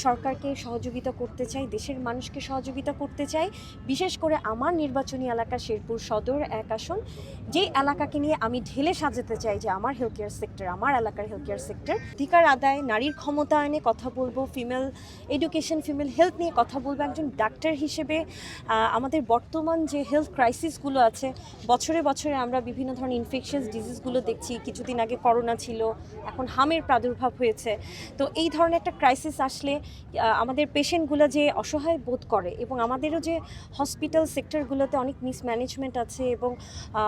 সরকারকে সহযোগিতা করতে চাই, দেশের মানুষকে সহযোগিতা করতে চাই। বিশেষ করে আমার নির্বাচনী এলাকা শেরপুর সদর 1 আসন, যেই এলাকাকে নিয়ে আমি ঢেলে সাজাতে চাই যে আমার হেলথ কেয়ার সেক্টর, আমার এলাকার হেলথ কেয়ার সেক্টর। অধিকার আদায়, নারীর ক্ষমতায়নে কথা বলবো, ফিমেল এডুকেশন, ফিমেল হেলথ নিয়ে কথা বলবো। একজন ডাক্তার হিসেবে আমাদের বর্তমান যে হেলথ ক্রাইসিসগুলো আছে, বছরে বছরে আমরা বিভিন্ন ধরনের ইনফেকশাস ডিজিজগুলো দেখছি। কিছুদিন আগে করোনা ছিল, এখন হামের প্রাদুর্ভাব হয়েছে। তো এই ধরনের একটা ক্রাইসিস আসলে আমাদের পেশেন্টগুলো যে অসহায় বোধ করে, এবং আমাদেরও যে হসপিটাল সেক্টরগুলোতে অনেক মিসম্যানেজমেন্ট আছে, এবং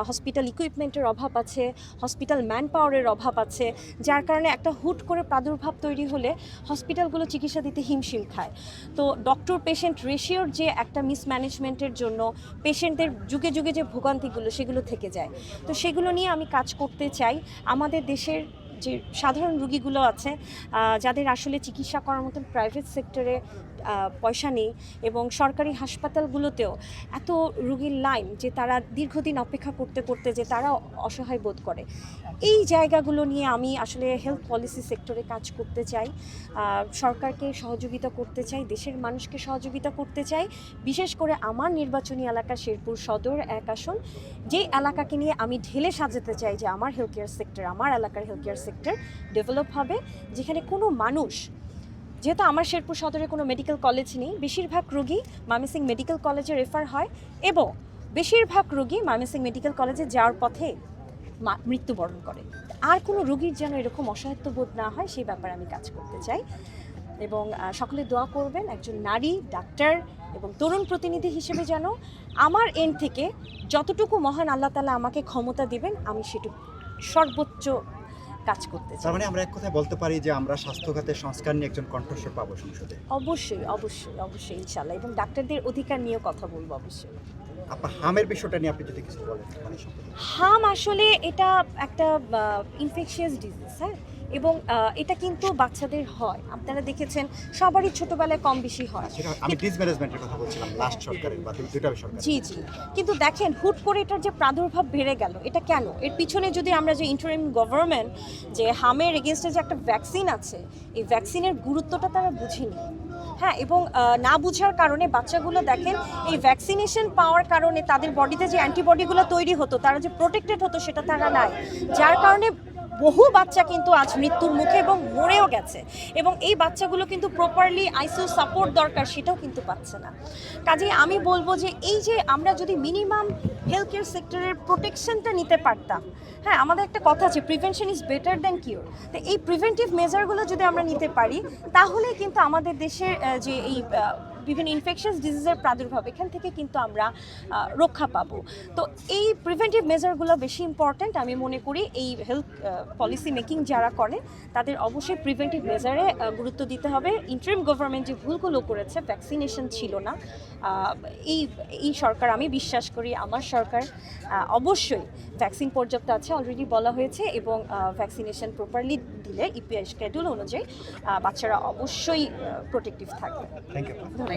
হসপিটাল ইকুইপমেন্টের অভাব আছে, হসপিটাল ম্যান পাওয়ারের অভাব আছে, যার কারণে একটা হুট করে প্রাদুর্ভাব তৈরি হলে হসপিটালগুলো চিকিৎসা দিতে হিমশিম খায়। তো ডক্টর পেশেন্ট রেশিওর যে একটা মিসম্যানেজমেন্টের জন্য পেশেন্টদের যুগে যুগে যে ভোগান্তিগুলো সেগুলো থেকে যায়। তো সেগুলো নিয়ে আমি কাজ করতে চাই। আমাদের দেশের যে সাধারণ রুগীগুলো আছে, যাদের আসলে চিকিৎসা করার মতন প্রাইভেট সেক্টরে পয়সা নেই, এবং সরকারি হাসপাতালগুলোতেও এত রুগীর লাইন যে তারা দীর্ঘদিন অপেক্ষা করতে করতে যে তারা অসহায় বোধ করে। এই জায়গাগুলো নিয়ে আমি আসলে হেলথ পলিসি সেক্টরে কাজ করতে চাই, সরকারকে সহযোগিতা করতে চাই, দেশের মানুষকে সহযোগিতা করতে চাই। বিশেষ করে আমার নির্বাচনী এলাকা শেরপুর সদর 1 আসন, যেই এলাকাকে নিয়ে আমি ঢেলে সাজাতে চাই যে আমার হেলথ কেয়ার সেক্টর, আমার এলাকার হেলথ কেয়ার সেক্টর ডেভেলপ হবে, যেখানে কোনো মানুষ, যেহেতু আমার শেরপুর সদরে কোনো মেডিকেল কলেজ নেই, বেশিরভাগ রোগী ময়মনসিংহ মেডিকেল কলেজে রেফার হয়, এবং বেশিরভাগ রোগী ময়মনসিংহ মেডিকেল কলেজে যাওয়ার পথে মৃত্যুবরণ করে। আর কোনো রোগীর যেন এরকম অসহায়ত্ববোধ না হয়, সেই ব্যাপারে আমি কাজ করতে চাই। এবং সকলে দোয়া করবেন একজন নারী ডাক্তার এবং তরুণ প্রতিনিধি হিসেবে যেন আমার এন্ড থেকে যতটুকু মহান আল্লাহ তাআলা আমাকে ক্ষমতা দিবেন, আমি সেটুকু সর্বোচ্চ কাজ করতে চাই। তার মানে আমরা এক কথায় বলতে পারি যে আমরা স্বাস্থ্য খাতের সংস্কার নিয়ে একজন কণ্ঠস্বর পাবো সংসদে। অবশ্যই অবশ্যই অবশ্যই ইনশাআল্লাহ, এবং ডাক্তারদের অধিকার নিয়েও কথা বলবো অবশ্যই। আপনার হামের বিষয়টা নিয়ে আপনি যদি কিছু বলেন। হাম আসলে এটা একটা ইনফেকশিয়াস ডিজিজ, হ্যাঁ, এবং এটা কিন্তু বাচ্চাদের হয়। আপনারা দেখেছেন সবারই ছোটবেলায় কম বেশি হয়। আমি ডিসম্যানেজমেন্টের কথা বলছিলাম, লাস্ট সরকারের বা দুইটা সরকার। জি জি, কিন্তু দেখেন হুট করে এটার যে প্রাদুর্ভাব বেড়ে গেল, এটা কেন? এর পিছনে যদি আমরা যে ইন্টারিম গভর্নমেন্ট যে হামের এগেনস্টে যে একটা ভ্যাকসিন আছে, এই ভ্যাকসিনের গুরুত্বটা তারা বুঝেনি, হ্যাঁ, এবং না বুঝার কারণে বাচ্চাগুলো দেখেন এই ভ্যাকসিনেশন পাওয়ার কারণে তাদের বডিতে যে অ্যান্টিবডিগুলো তৈরি হতো, তারা যে প্রোটেক্টেড হতো সেটা তারা নাই, যার কারণে বহু বাচ্চা কিন্তু আজ মৃত্যুর মুখে এবং মরেও গেছে, এবং এই বাচ্চাগুলো কিন্তু প্রপারলি আইসিইউ সাপোর্ট দরকার, সেটাও কিন্তু পাচ্ছে না। কাজেই আমি বলবো যে এই যে আমরা যদি মিনিমাম হেলথ কেয়ার সেক্টরের প্রোটেকশনটা নিতে পারতাম, হ্যাঁ, আমাদের একটা কথা আছে prevention is better than cure. তো এই প্রিভেন্টিভ মেজারগুলো যদি আমরা নিতে পারি, তাহলে কিন্তু আমাদের দেশের যে এই বিভিন্ন ইনফেকশাস ডিজিজের প্রাদুর্ভাব, এখান থেকে কিন্তু আমরা রক্ষা পাবো। তো এই প্রিভেন্টিভ মেজারগুলো বেশি ইম্পর্ট্যান্ট আমি মনে করি। এই হেলথ পলিসি মেকিং যারা করে তাদের অবশ্যই প্রিভেন্টিভ মেজারে গুরুত্ব দিতে হবে। ইন্টারিম গভর্নমেন্ট যে ভুলগুলো করেছে, ভ্যাকসিনেশন ছিল না, এই সরকার, আমি বিশ্বাস করি আমার সরকার অবশ্যই ভ্যাকসিন পর্যাপ্ত আছে, অলরেডি বলা হয়েছে, এবং ভ্যাকসিনেশন প্রপারলি দিলে ইপিআই শিডিউল অনুযায়ী বাচ্চারা অবশ্যই প্রোটেক্টিভ থাকবে। Thank you. ধন্যবাদ।